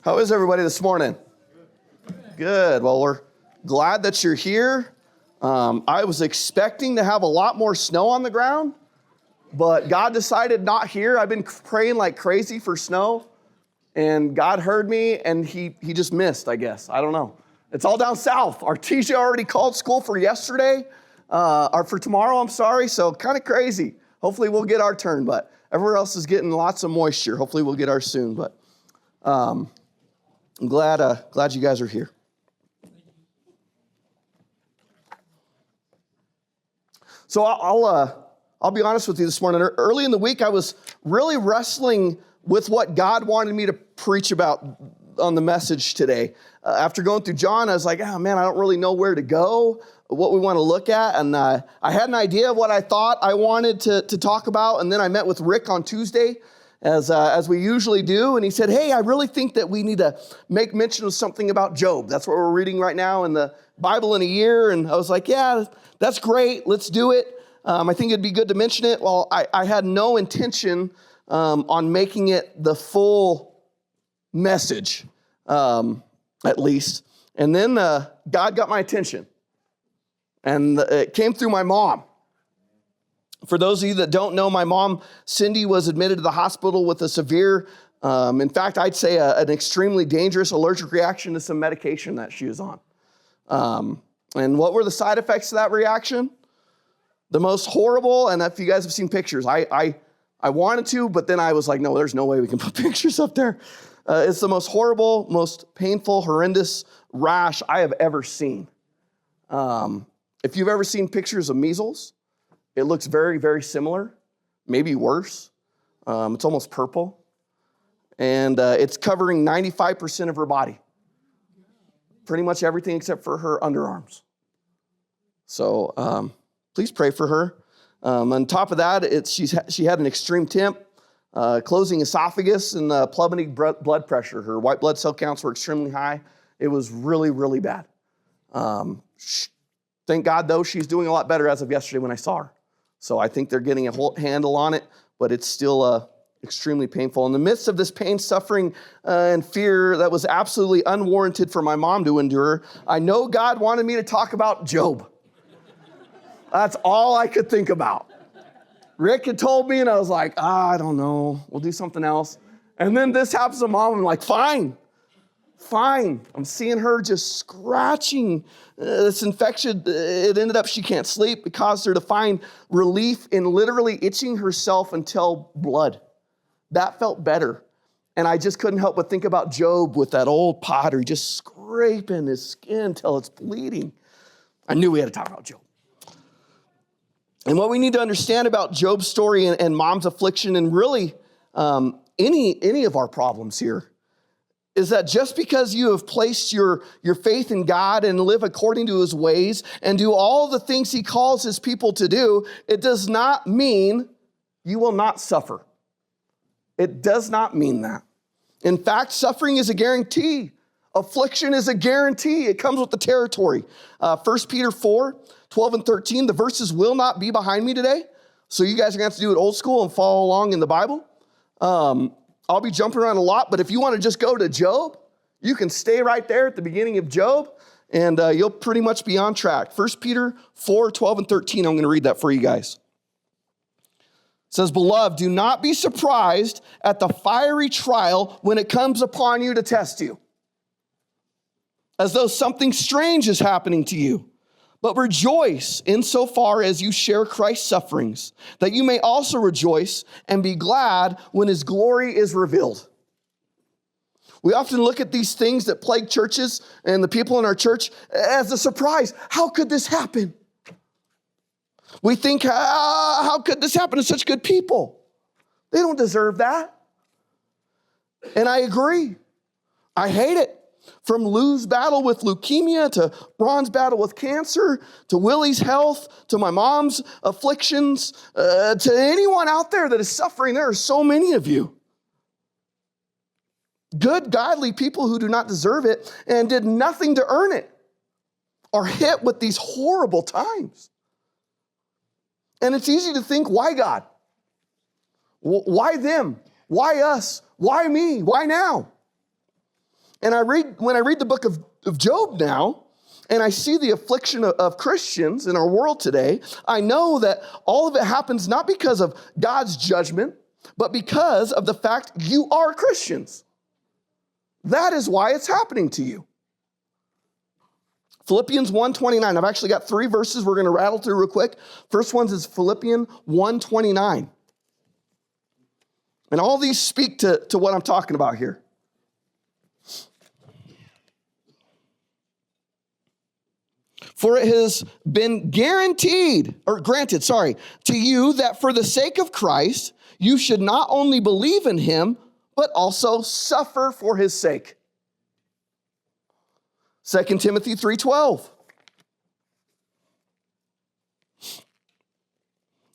How is everybody this morning? Good. Well, we're glad that you're here. I was expecting to have a lot more snow on the ground, but God decided not here. I've been praying like crazy for snow, and God heard me, and he just missed, I guess. I don't know. It's all down south. Artesia already called school for yesterday, or for tomorrow, I'm sorry, so kind of crazy. Hopefully we'll get our turn, but everywhere else is getting lots of moisture. Hopefully we'll get ours soon, but I'm glad you guys are here. So I'll be honest with you this morning. Early in the week, I was really wrestling with what God wanted me to preach about on the message today. After going through John, I was like, oh man, I don't really know where to go, what we want to look at. And I had an idea of what I thought I wanted to talk about. And then I met with Rick on Tuesday, as we usually do. And he said, hey, I really think that we need to make mention of something about Job. That's what we're reading right now in the Bible in a year. And I was like, yeah, that's great. Let's do it. I think it'd be good to mention it. Well, I had no intention on making it the full message, at least. And then God got my attention. And it came through my mom. For those of you that don't know, my mom, Cindy, was admitted to the hospital with a severe, in fact, I'd say an extremely dangerous allergic reaction to some medication that she was on. And what were the side effects of that reaction? The most horrible, and if you guys have seen pictures, I wanted to, but then I was like, no, there's no way we can put pictures up there. It's the most horrible, most painful, horrendous rash I have ever seen. If you've ever seen pictures of measles, it looks very, very similar, maybe worse. It's almost purple. And it's covering 95% of her body. Pretty much everything except for her underarms. So please pray for her. On top of that, she had an extreme temp, closing esophagus, and plummeting blood pressure. Her white blood cell counts were extremely high. It was really, really bad. Thank God, though, she's doing a lot better as of yesterday when I saw her. So I think they're getting a whole handle on it, but it's still extremely painful. In the midst of this pain, suffering, and fear that was absolutely unwarranted for my mom to endure, I know God wanted me to talk about Job. That's all I could think about. Rick had told me, and I was like, I don't know. We'll do something else. And then this happens to Mom. I'm like, fine. I'm seeing her just scratching this infection. It ended up she can't sleep. It caused her to find relief in literally itching herself until blood. That felt better. And I just couldn't help but think about Job with that old pottery, just scraping his skin till it's bleeding. I knew we had to talk about Job. And what we need to understand about Job's story and Mom's affliction, and really any of our problems here, is that just because you have placed your faith in God and live according to his ways and do all the things he calls his people to do, it does not mean you will not suffer. It does not mean that. In fact, suffering is a guarantee. Affliction is a guarantee. It comes with the territory. 1 Peter 4, 12 and 13, the verses will not be behind me today. So you guys are going to have to do it old school and follow along in the Bible. I'll be jumping around a lot, but if you want to just go to Job, you can stay right there at the beginning of Job, and you'll pretty much be on track. 1 Peter 4, 12 and 13, I'm going to read that for you guys. It says, beloved, do not be surprised at the fiery trial when it comes upon you to test you, as though something strange is happening to you. But rejoice insofar as you share Christ's sufferings, that you may also rejoice and be glad when his glory is revealed. We often look at these things that plague churches and the people in our church as a surprise. How could this happen? We think, how could this happen to such good people? They don't deserve that. And I agree. I hate it. From Lou's battle with leukemia, to Ron's battle with cancer, to Willie's health, to my mom's afflictions, to anyone out there that is suffering, there are so many of you. Good, godly people who do not deserve it and did nothing to earn it are hit with these horrible times. And it's easy to think, why God? Why them? Why us? Why me? Why now? And when I read the book of Job now, and I see the affliction of Christians in our world today, I know that all of it happens not because of God's judgment, but because of the fact you are Christians. That is why it's happening to you. Philippians 1:29. I've actually got 3 verses we're going to rattle through real quick. First one is Philippians 1:29. And all these speak to what I'm talking about here. For it has been granted to you that for the sake of Christ, you should not only believe in him, but also suffer for his sake. 2 Timothy 3:12.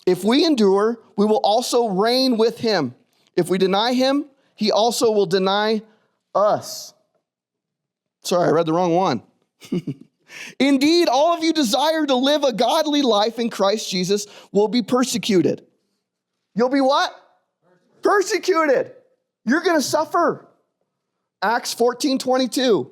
If we endure, we will also reign with him. If we deny him, he also will deny us. Sorry, I read the wrong one. Indeed, all of you desire to live a godly life in Christ Jesus will be persecuted. You'll be what? Persecuted. You're going to suffer. Acts 14:22.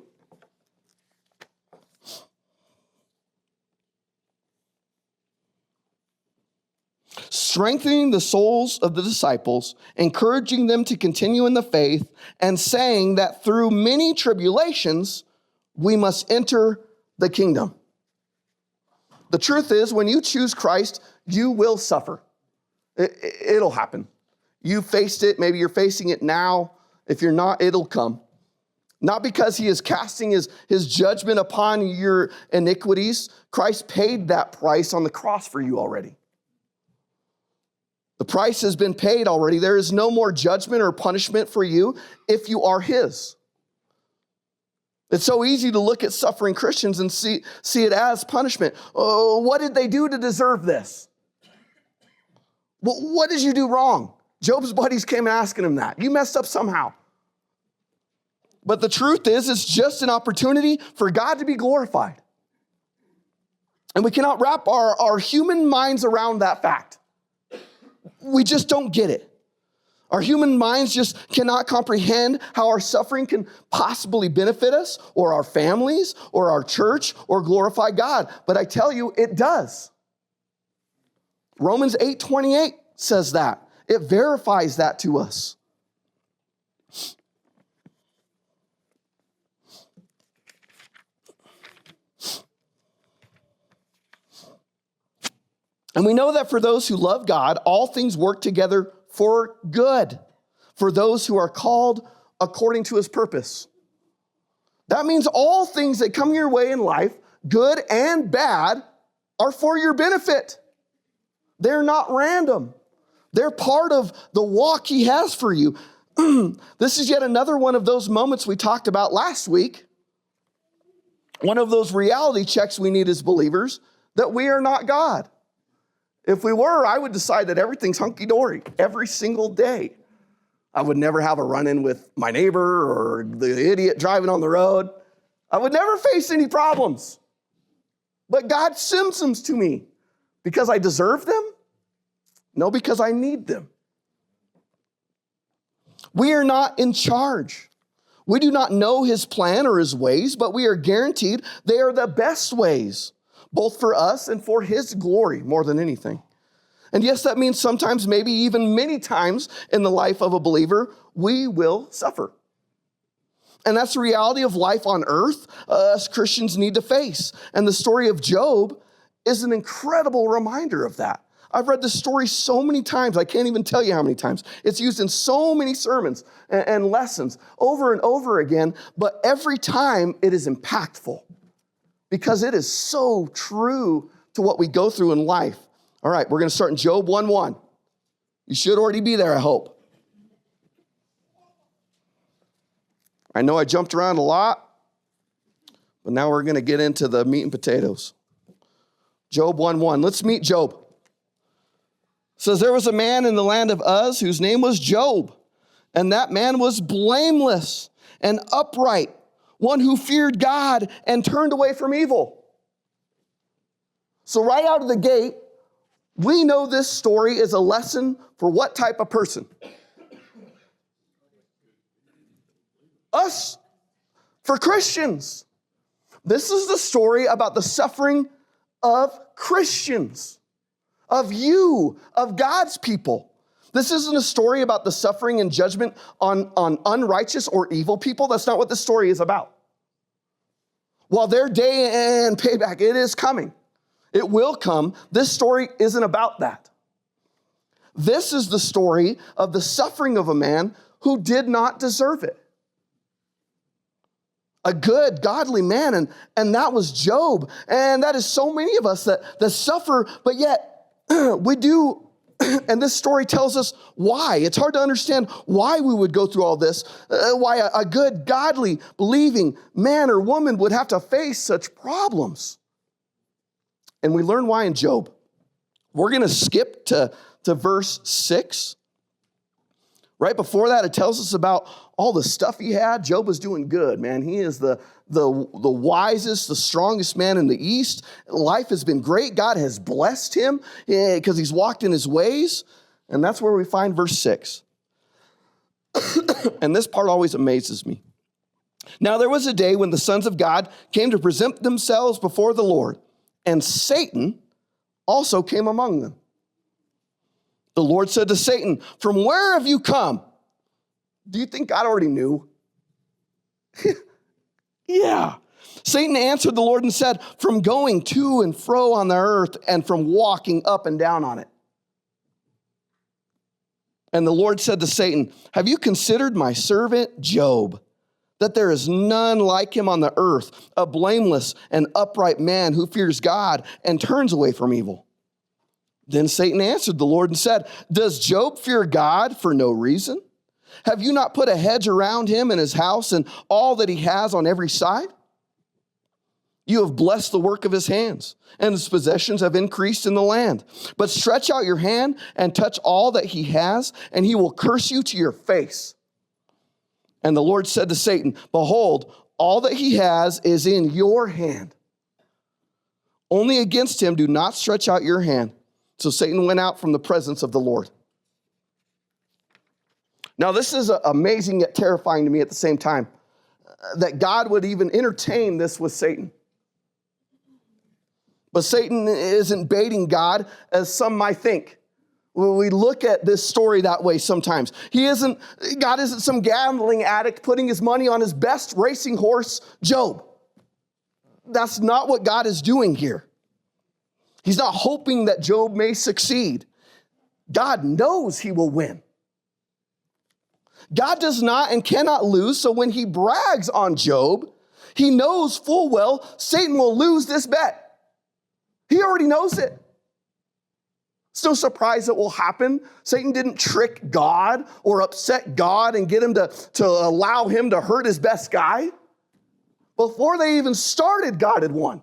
Strengthening the souls of the disciples, encouraging them to continue in the faith, and saying that through many tribulations, we must enter the kingdom. The truth is, when you choose Christ, you will suffer. It'll happen. You faced it. Maybe you're facing it now. If you're not, it'll come. Not because he is casting his judgment upon your iniquities. Christ paid that price on the cross for you already. The price has been paid already. There is no more judgment or punishment for you if you are his. It's so easy to look at suffering Christians and see it as punishment. Oh, what did they do to deserve this? Well, what did you do wrong? Job's buddies came asking him that. You messed up somehow. But the truth is, it's just an opportunity for God to be glorified. And we cannot wrap our human minds around that fact. We just don't get it. Our human minds just cannot comprehend how our suffering can possibly benefit us or our families or our church or glorify God. But I tell you, it does. Romans 8:28 says that. It verifies that to us. And we know that for those who love God, all things work together for good, for those who are called according to his purpose. That means all things that come your way in life, good and bad, are for your benefit. They're not random. They're part of the walk he has for you. This is yet another one of those moments we talked about last week. One of those reality checks we need as believers, that we are not God. If we were, I would decide that everything's hunky-dory every single day. I would never have a run-in with my neighbor or the idiot driving on the road. I would never face any problems. But God sends them to me because I deserve them? No, because I need them. We are not in charge. We do not know his plan or his ways, but we are guaranteed they are the best ways, both for us and for his glory more than anything. And yes, that means sometimes, maybe even many times in the life of a believer, we will suffer. And that's the reality of life on earth us Christians need to face. And the story of Job is an incredible reminder of that. I've read this story so many times, I can't even tell you how many times. It's used in so many sermons and lessons over and over again, but every time it is impactful because it is so true to what we go through in life. All right, we're going to start in Job 1:1. You should already be there, I hope. I know I jumped around a lot, but now we're going to get into the meat and potatoes. Job 1:1. Let's meet Job. It says, there was a man in the land of Uz whose name was Job, and that man was blameless and upright, one who feared God and turned away from evil. So right out of the gate, we know this story is a lesson for what type of person? Us. for Christians. This is the story about the suffering of Christians, of you, of God's people. This isn't a story about the suffering and judgment on unrighteous or evil people. That's not what this story is about. While their day and payback, it is coming. It will come. This story isn't about that. This is the story of the suffering of a man who did not deserve it. A good, godly man, and that was Job. And that is so many of us that suffer, but yet we do. And this story tells us why. It's hard to understand why we would go through all this, why a good, godly, believing man or woman would have to face such problems. And we learn why in Job. We're going to skip to verse 6. Right before that, it tells us about all the stuff he had. Job was doing good, man. He is the wisest, the strongest man in the East. Life has been great. God has blessed him because he's walked in his ways. And that's where we find verse 6. And this part always amazes me. Now there was a day when the sons of God came to present themselves before the Lord, and Satan also came among them. The Lord said to Satan, "From where have you come?" Do you think God already knew? Yeah. Satan answered the Lord and said, "From going to and fro on the earth and from walking up and down on it." And the Lord said to Satan, "Have you considered my servant Job, that there is none like him on the earth, a blameless and upright man who fears God and turns away from evil?" Then Satan answered the Lord and said, "Does Job fear God for no reason? Have you not put a hedge around him and his house and all that he has on every side? You have blessed the work of his hands, and his possessions have increased in the land. But stretch out your hand and touch all that he has, and he will curse you to your face." And the Lord said to Satan, "Behold, all that he has is in your hand. Only against him do not stretch out your hand." So Satan went out from the presence of the Lord. Now, this is amazing yet terrifying to me at the same time, that God would even entertain this with Satan. But Satan isn't baiting God, as some might think. We look at this story that way sometimes. God isn't some gambling addict putting his money on his best racing horse, Job. That's not what God is doing here. He's not hoping that Job may succeed. God knows he will win. God does not and cannot lose, so when he brags on Job, he knows full well Satan will lose this bet. He already knows it. It's no surprise it will happen. Satan didn't trick God or upset God and get him to allow him to hurt his best guy. Before they even started, God had won.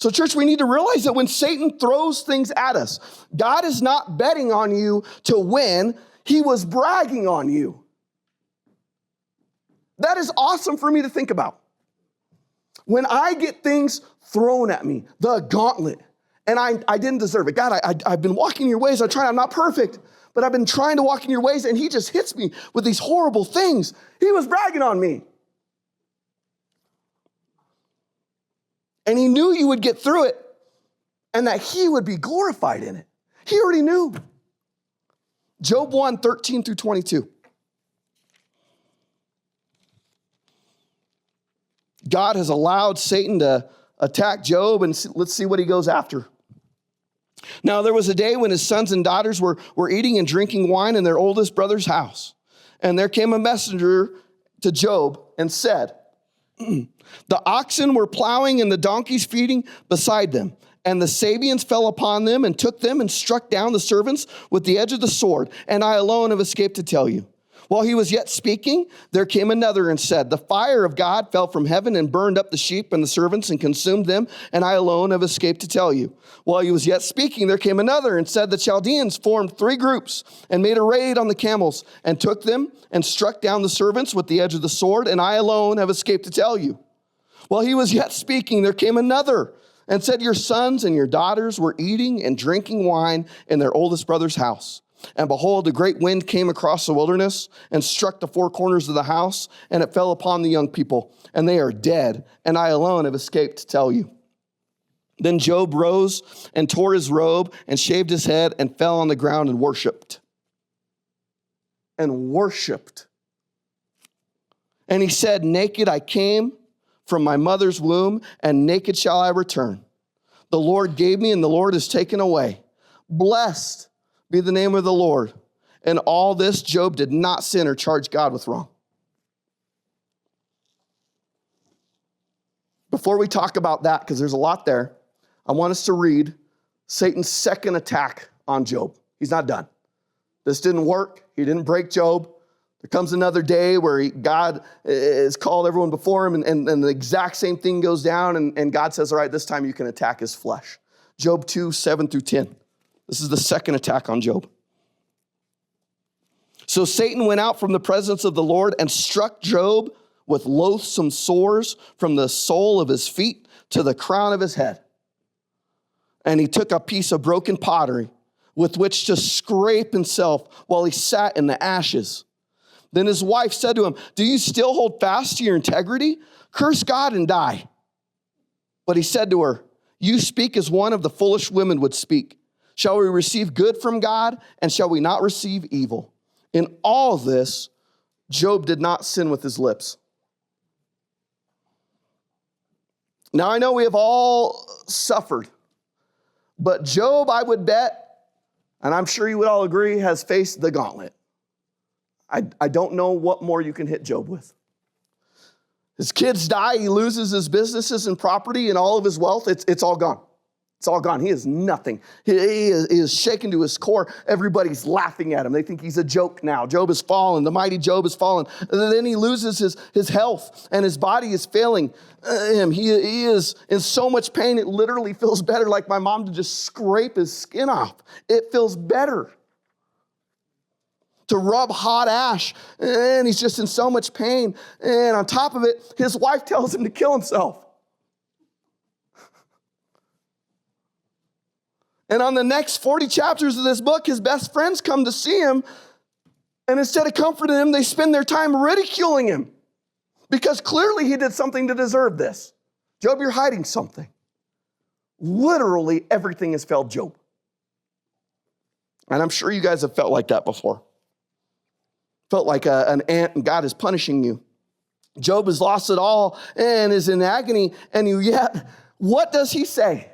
So church, we need to realize that when Satan throws things at us, God is not betting on you to win. He was bragging on you. That is awesome for me to think about. When I get things thrown at me, the gauntlet, and I didn't deserve it. God, I've been walking your ways. I'm not perfect, but I've been trying to walk in your ways, and he just hits me with these horrible things. He was bragging on me. And he knew you would get through it and that he would be glorified in it. He already knew. Job 1, 13 through 22. God has allowed Satan to attack Job, and let's see what he goes after. Now, there was a day when his sons and daughters were eating and drinking wine in their oldest brother's house. And there came a messenger to Job and said, "The oxen were plowing and the donkeys feeding beside them. And the Sabeans fell upon them and took them and struck down the servants with the edge of the sword. And I alone have escaped to tell you." While he was yet speaking, there came another and said, "The fire of God fell from heaven and burned up the sheep and the servants and consumed them. And I alone have escaped to tell you." While he was yet speaking, there came another and said, "The Chaldeans formed 3 groups and made a raid on the camels and took them and struck down the servants with the edge of the sword. And I alone have escaped to tell you." While he was yet speaking, there came another and said, "Your sons and your daughters were eating and drinking wine in their oldest brother's house." And behold, a great wind came across the wilderness and struck the four corners of the house, and it fell upon the young people, and they are dead, and I alone have escaped to tell you. Then Job rose and tore his robe and shaved his head and fell on the ground and worshiped. And worshiped. And he said, naked I came from my mother's womb, and naked shall I return. The Lord gave me, and the Lord has taken away. Blessed be the name of the Lord. And all this, Job did not sin or charge God with wrong. Before we talk about that, because there's a lot there, I want us to read Satan's second attack on Job. He's not done. This didn't work. He didn't break Job. There comes another day where God has called everyone before him, and the exact same thing goes down, and God says, all right, this time you can attack his flesh. Job 2, 7 through 10. This is the second attack on Job. So Satan went out from the presence of the Lord and struck Job with loathsome sores from the sole of his feet to the crown of his head. And he took a piece of broken pottery with which to scrape himself while he sat in the ashes. Then his wife said to him, do you still hold fast to your integrity? Curse God and die. But he said to her, you speak as one of the foolish women would speak. Shall we receive good from God, and shall we not receive evil? In all this, Job did not sin with his lips. Now I know we have all suffered, but Job, I would bet, and I'm sure you would all agree, has faced the gauntlet. I don't know what more you can hit Job with. His kids die, he loses his businesses and property and all of his wealth. It's all gone. It's all gone. He is nothing. He is shaken to his core. Everybody's laughing at him. They think he's a joke now. Job has fallen. The mighty Job has fallen. And then he loses his health, and his body is failing him. He is in so much pain, it literally feels better like my mom to just scrape his skin off. It feels better to rub hot ash, and he's just in so much pain. And on top of it, his wife tells him to kill himself. And on the next 40 chapters of this book, his best friends come to see him, and instead of comforting him, they spend their time ridiculing him because clearly he did something to deserve this. Job, you're hiding something. Literally everything has failed Job. And I'm sure you guys have felt like that before. Felt like an ant and God is punishing you. Job has lost it all and is in agony, and yet, what does he say?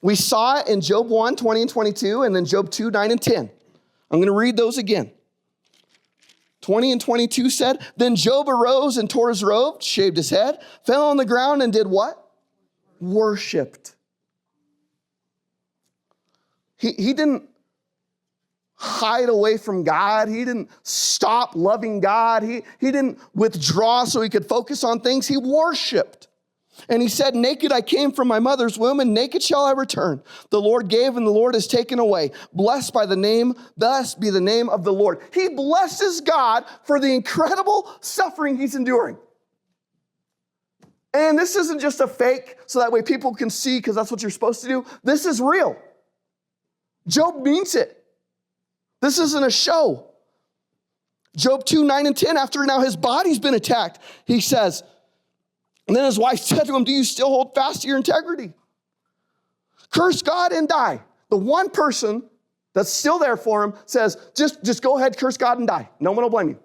We saw it in Job 1, 20 and 22, and then Job 2, 9 and 10. I'm going to read those again. 20 and 22 said, then Job arose and tore his robe, shaved his head, fell on the ground, and did what? Worshipped. He didn't hide away from God. He didn't stop loving God. He didn't withdraw so he could focus on things. He worshipped. And he said, naked I came from my mother's womb, and naked shall I return. The Lord gave, and the Lord has taken away. Blessed be the name of the Lord. He blesses God for the incredible suffering he's enduring. And this isn't just a fake so that way people can see because that's what you're supposed to do. This is real. Job means it. This isn't a show. Job 2, 9 and 10, after now his body's been attacked, he says, and then his wife said to him, do you still hold fast to your integrity? Curse God and die. The one person that's still there for him says, just go ahead, curse God and die. No one will blame you.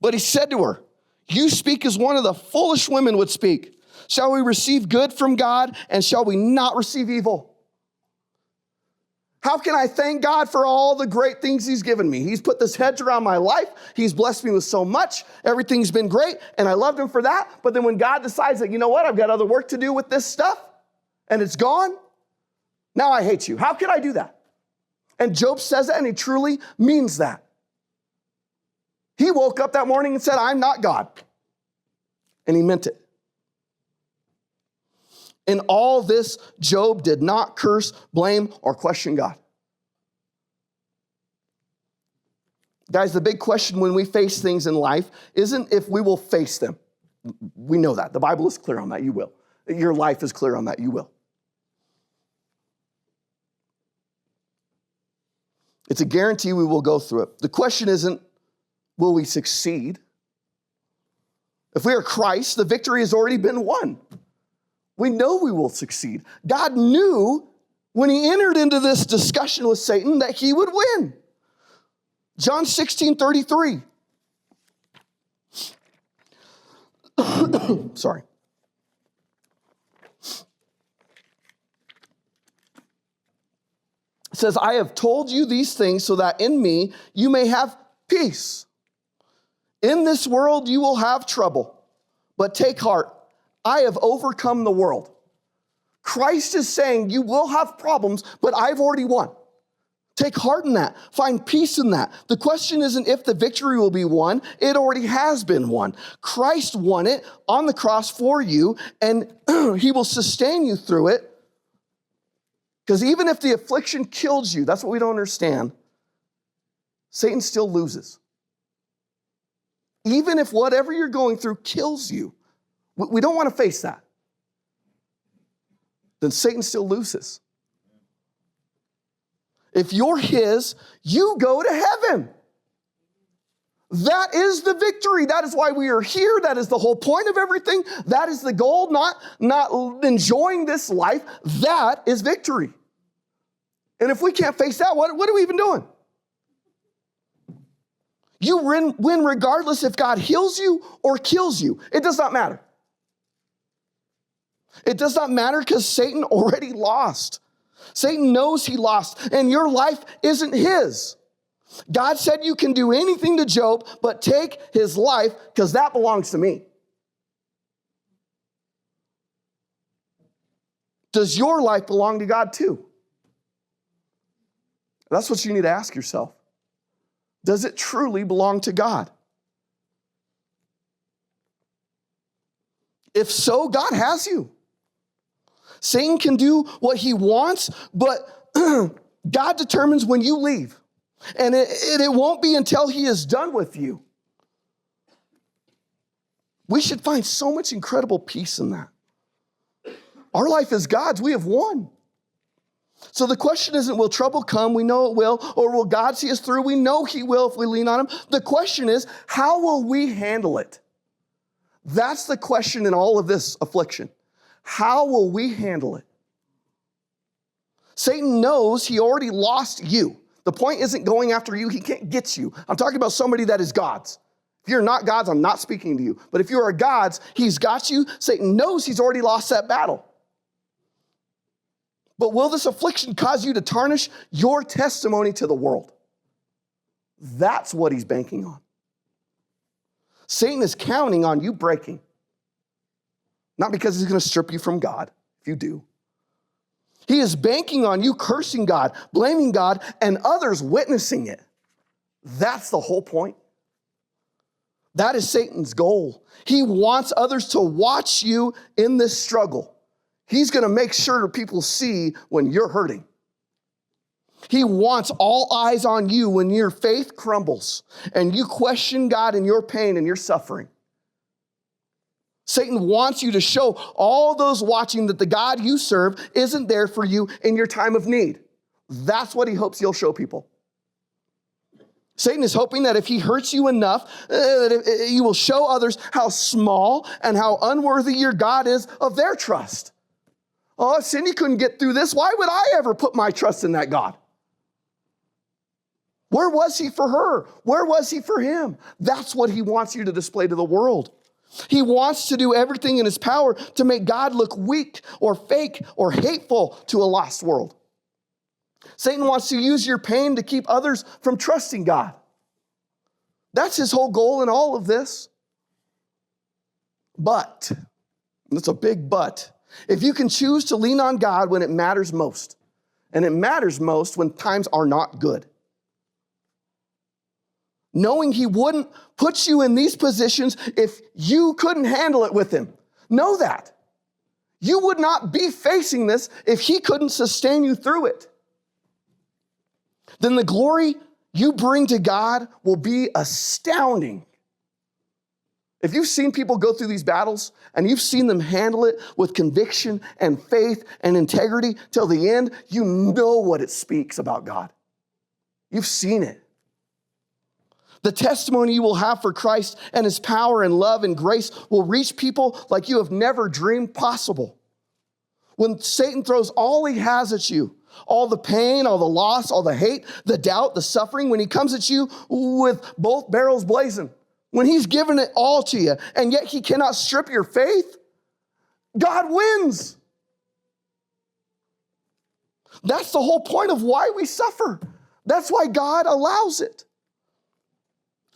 But he said to her, you speak as one of the foolish women would speak. Shall we receive good from God, and shall we not receive evil? How can I thank God for all the great things he's given me? He's put this hedge around my life. He's blessed me with so much. Everything's been great, and I loved him for that. But then when God decides that, you know what, I've got other work to do with this stuff, and it's gone, now I hate you. How can I do that? And Job says that, and he truly means that. He woke up that morning and said, I'm not God. And he meant it. In all this, Job did not curse, blame, or question God. Guys, the big question when we face things in life isn't if we will face them. We know that. The Bible is clear on that. You will. Your life is clear on that. You will. It's a guarantee we will go through it. The question isn't, will we succeed? If we are Christ, the victory has already been won. We know we will succeed. God knew when he entered into this discussion with Satan that he would win. John 16:33. Sorry. It says, I have told you these things so that in me you may have peace. In this world you will have trouble, but take heart. I have overcome the world. Christ is saying you will have problems, but I've already won. Take heart in that. Find peace in that. The question isn't if the victory will be won. It already has been won. Christ won it on the cross for you, and he will sustain you through it. Because even if the affliction kills you, that's what we don't understand, Satan still loses. Even if whatever you're going through kills you, we don't want to face that. Then Satan still loses. If you're his, you go to heaven. That is the victory. That is why we are here. That is the whole point of everything. That is the goal, not enjoying this life. That is victory. And if we can't face that, what are we even doing? You win regardless if God heals you or kills you. It does not matter. It does not matter because Satan already lost. Satan knows he lost, and your life isn't his. God said you can do anything to Job, but take his life because that belongs to me. Does your life belong to God too? That's what you need to ask yourself. Does it truly belong to God? If so, God has you. Satan can do what he wants, but God determines when you leave. And it won't be until he is done with you. We should find so much incredible peace in that. Our life is God's. We have won. So the question isn't, will trouble come? We know it will. Or will God see us through? We know he will if we lean on him. The question is, how will we handle it? That's the question in all of this affliction. How will we handle it? Satan knows he already lost you. The point isn't going after you. He can't get you. I'm talking about somebody that is God's. If you're not God's, I'm not speaking to you. But if you are God's, he's got you. Satan knows he's already lost that battle. But will this affliction cause you to tarnish your testimony to the world? That's what he's banking on. Satan is counting on you breaking. Not because he's going to strip you from God, if you do. He is banking on you cursing God, blaming God, and others witnessing it. That's the whole point. That is Satan's goal. He wants others to watch you in this struggle. He's going to make sure people see when you're hurting. He wants all eyes on you when your faith crumbles and you question God in your pain and your suffering. Satan wants you to show all those watching that the God you serve isn't there for you in your time of need. That's what he hopes you'll show people. Satan is hoping that if he hurts you enough, that you will show others how small and how unworthy your God is of their trust. Oh, if Cindy couldn't get through this, why would I ever put my trust in that God? Where was he for her? Where was he for him? That's what he wants you to display to the world. He wants to do everything in his power to make God look weak or fake or hateful to a lost world. Satan wants to use your pain to keep others from trusting God. That's his whole goal in all of this. But, and it's a big but, if you can choose to lean on God when it matters most, and it matters most when times are not good, knowing he wouldn't put you in these positions if you couldn't handle it with him. Know that. You would not be facing this if he couldn't sustain you through it. Then the glory you bring to God will be astounding. If you've seen people go through these battles and you've seen them handle it with conviction and faith and integrity till the end, you know what it speaks about God. You've seen it. The testimony you will have for Christ and his power and love and grace will reach people like you have never dreamed possible. When Satan throws all he has at you, all the pain, all the loss, all the hate, the doubt, the suffering, when he comes at you with both barrels blazing, when he's given it all to you, and yet he cannot strip your faith, God wins. That's the whole point of why we suffer. That's why God allows it.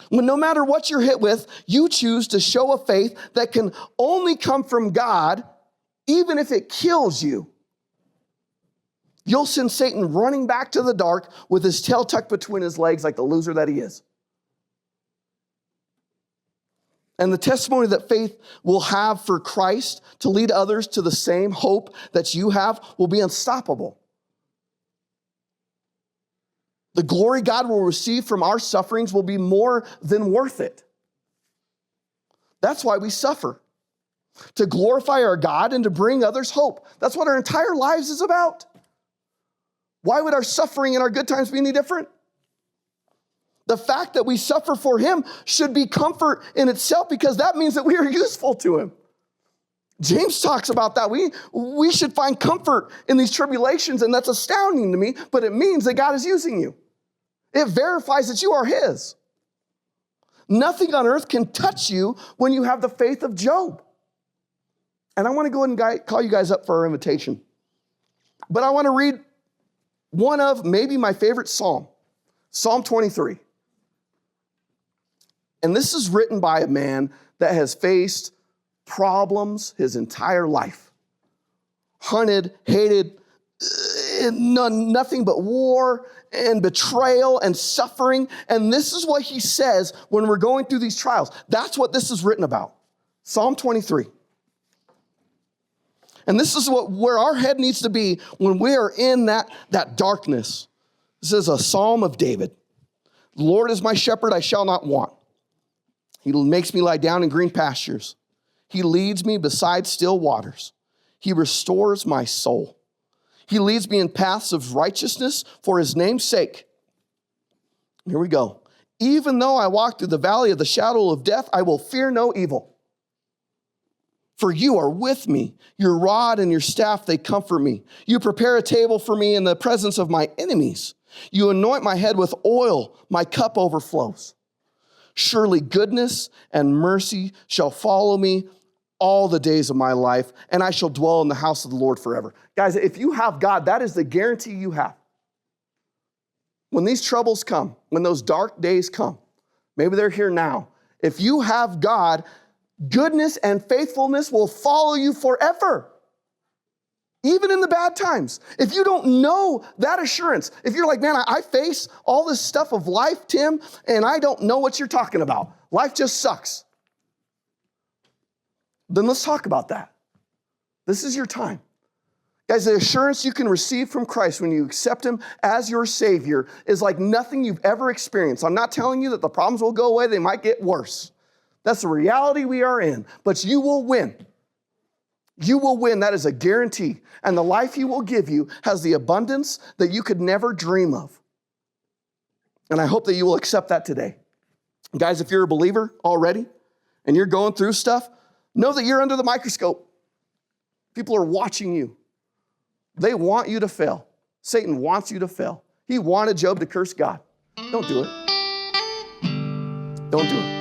When no matter what you're hit with, you choose to show a faith that can only come from God, even if it kills you. You'll send Satan running back to the dark with his tail tucked between his legs like the loser that he is. And the testimony that faith will have for Christ to lead others to the same hope that you have will be unstoppable. The glory God will receive from our sufferings will be more than worth it. That's why we suffer. To glorify our God and to bring others hope. That's what our entire lives is about. Why would our suffering and our good times be any different? The fact that we suffer for him should be comfort in itself, because that means that we are useful to him. James talks about that. We should find comfort in these tribulations, and that's astounding to me, but it means that God is using you. It verifies that you are his. Nothing on earth can touch you when you have the faith of Job. And I want to go ahead and call you guys up for our invitation. But I want to read one of maybe my favorite psalm, Psalm 23. And this is written by a man that has faced problems his entire life. Hunted, hated, nothing but war and betrayal and suffering. And this is what he says when we're going through these trials. That's what this is written about. Psalm 23. And this is where our head needs to be when we are in that darkness. This is a psalm of David. The Lord is my shepherd, I shall not want. He makes me lie down in green pastures. He leads me beside still waters. He restores my soul. He leads me in paths of righteousness for his name's sake. Here we go. Even though I walk through the valley of the shadow of death, I will fear no evil. For you are with me. Your rod and your staff, they comfort me. You prepare a table for me in the presence of my enemies. You anoint my head with oil. My cup overflows. Surely goodness and mercy shall follow me all the days of my life, and I shall dwell in the house of the Lord forever. Guys, if you have God, that is the guarantee you have. When these troubles come, when those dark days come, maybe they're here now. If you have God, goodness and faithfulness will follow you forever, even in the bad times. If you don't know that assurance, if you're like, man, I face all this stuff of life, Tim, and I don't know what you're talking about. Life just sucks. Then let's talk about that. This is your time. Guys, the assurance you can receive from Christ when you accept him as your Savior is like nothing you've ever experienced. I'm not telling you that the problems will go away. They might get worse. That's the reality we are in. But you will win. You will win. That is a guarantee. And the life he will give you has the abundance that you could never dream of. And I hope that you will accept that today. Guys, if you're a believer already and you're going through stuff, know that you're under the microscope. People are watching you. They want you to fail. Satan wants you to fail. He wanted Job to curse God. Don't do it. Don't do it.